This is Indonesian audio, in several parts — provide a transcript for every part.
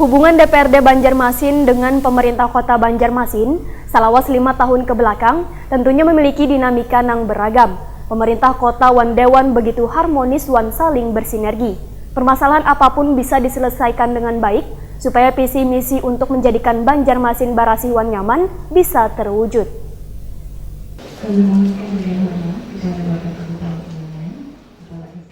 Hubungan DPRD Banjarmasin dengan pemerintah kota Banjarmasin salawas 5 tahun ke belakang tentunya memiliki dinamika yang beragam. Pemerintah kota wan dewan begitu harmonis wan saling bersinergi. Permasalahan apapun bisa diselesaikan dengan baik supaya visi misi untuk menjadikan Banjarmasin Barasi wan nyaman bisa terwujud.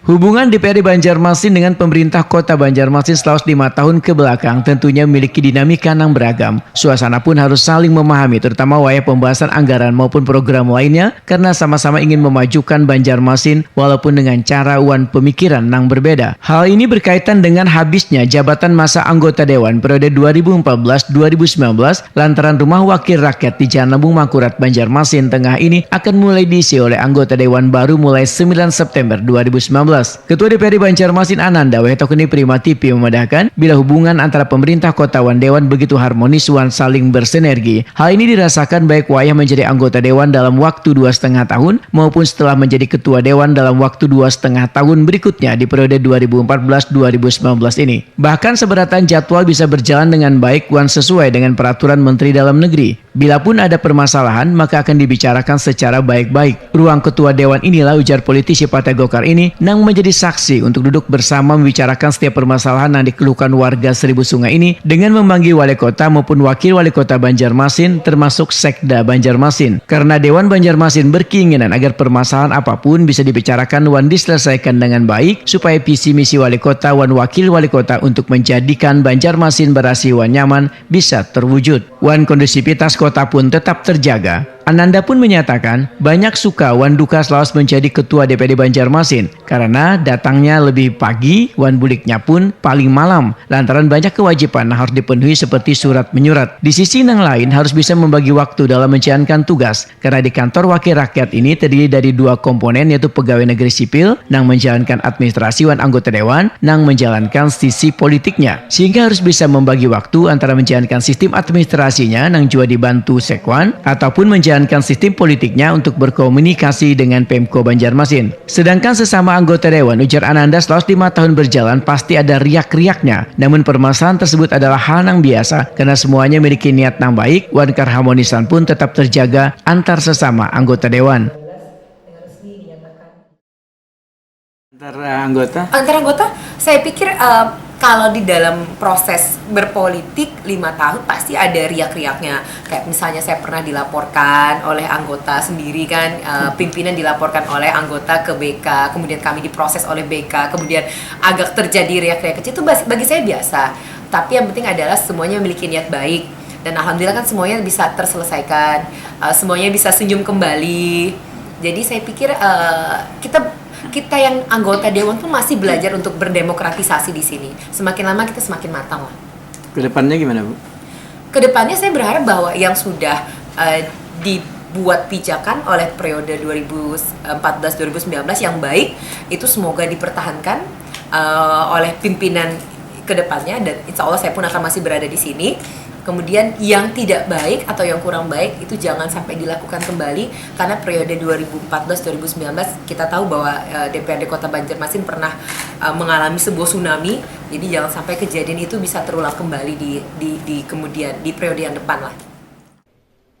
Hubungan DPRD Banjarmasin dengan pemerintah kota Banjarmasin selama 5 tahun ke belakang tentunya memiliki dinamika yang beragam. Suasana pun harus saling memahami, terutama wayah pembahasan anggaran maupun program lainnya, karena sama-sama ingin memajukan Banjarmasin walaupun dengan cara wan pemikiran yang berbeda. Hal ini berkaitan dengan habisnya jabatan masa anggota Dewan periode 2014-2019 lantaran rumah wakil rakyat di Jalan Lembung Mangkurat Banjarmasin Tengah ini akan mulai diisi oleh anggota Dewan baru mulai 9 September 2019. Ketua DPRD Banjarmasin Ananda Wetokuni Prima TV memandangkan bila hubungan antara pemerintah kota wan dewan begitu harmonis wan saling bersinergi. Hal ini dirasakan baik wayah menjadi anggota dewan dalam waktu 2,5 tahun maupun setelah menjadi ketua dewan dalam waktu 2,5 tahun berikutnya di periode 2014-2019 ini. Bahkan seberatan jadwal bisa berjalan dengan baik wan sesuai dengan peraturan Menteri Dalam Negeri. Bila pun ada permasalahan maka akan dibicarakan secara baik-baik. Ruang ketua dewan inilah, ujar politisi Partai Golkar ini, yang menjadi saksi untuk duduk bersama membicarakan setiap permasalahan yang dikeluhkan warga Seribu Sungai ini dengan memanggil wali kota maupun wakil wali kota Banjarmasin termasuk Sekda Banjarmasin. Karena Dewan Banjarmasin berkeinginan agar permasalahan apapun bisa dibicarakan wan diselesaikan dengan baik supaya visi misi wali kota wan wakil wali kota untuk menjadikan Banjarmasin Barasi wan nyaman bisa terwujud. Wan kondusivitas kota pun tetap terjaga. Ananda pun menyatakan banyak suka wan duka selawas menjadi ketua DPRD Banjarmasin karena datangnya lebih pagi, wan buliknya pun paling malam lantaran banyak kewajiban yang harus dipenuhi seperti surat menyurat. Di sisi yang lain harus bisa membagi waktu dalam menjalankan tugas karena di kantor wakil rakyat ini terdiri dari 2 komponen, yaitu pegawai negeri sipil yang menjalankan administrasi wan anggota dewan yang menjalankan sisi politiknya, sehingga harus bisa membagi waktu antara menjalankan sistem administrasinya yang juga dibantu sekwan ataupun menjalankan sistem politiknya untuk berkomunikasi dengan Pemko Banjarmasin. Sedangkan sesama anggota dewan, ujar Ananda, setelah 5 tahun berjalan pasti ada riak-riaknya. Namun permasalahan tersebut adalah hal yang biasa karena semuanya memiliki niat yang baik. Wan keharmonisan pun tetap terjaga antar sesama anggota dewan. Antar anggota, saya pikir kalau di dalam proses berpolitik 5 tahun pasti ada riak-riaknya. Kayak misalnya saya pernah dilaporkan oleh anggota sendiri kan, pimpinan dilaporkan oleh anggota ke BK, kemudian kami diproses oleh BK, kemudian agak terjadi riak-riak kecil, itu bagi saya biasa. Tapi yang penting adalah semuanya memiliki niat baik. Dan alhamdulillah kan semuanya bisa terselesaikan, semuanya bisa senyum kembali. Jadi saya pikir kita yang anggota dewan pun masih belajar untuk berdemokratisasi di sini. Semakin lama kita semakin matang lah. Kedepannya gimana, Bu? Kedepannya saya berharap bahwa yang sudah dibuat pijakan oleh periode 2014-2019 yang baik itu semoga dipertahankan oleh pimpinan kedepannya, dan insya Allah saya pun akan masih berada di sini. Kemudian yang tidak baik atau yang kurang baik itu jangan sampai dilakukan kembali, karena periode 2014-2019 kita tahu bahwa DPRD Kota Banjarmasin pernah mengalami sebuah tsunami. Jadi jangan sampai kejadian itu bisa terulang kembali di periode yang depan lah.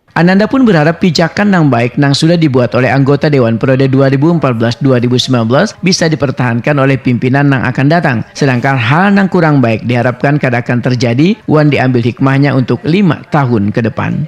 Ananda pun berharap pijakan yang baik yang sudah dibuat oleh anggota Dewan periode 2014-2019 bisa dipertahankan oleh pimpinan yang akan datang. Sedangkan hal yang kurang baik diharapkan kada akan terjadi, wan diambil hikmahnya untuk 5 tahun ke depan.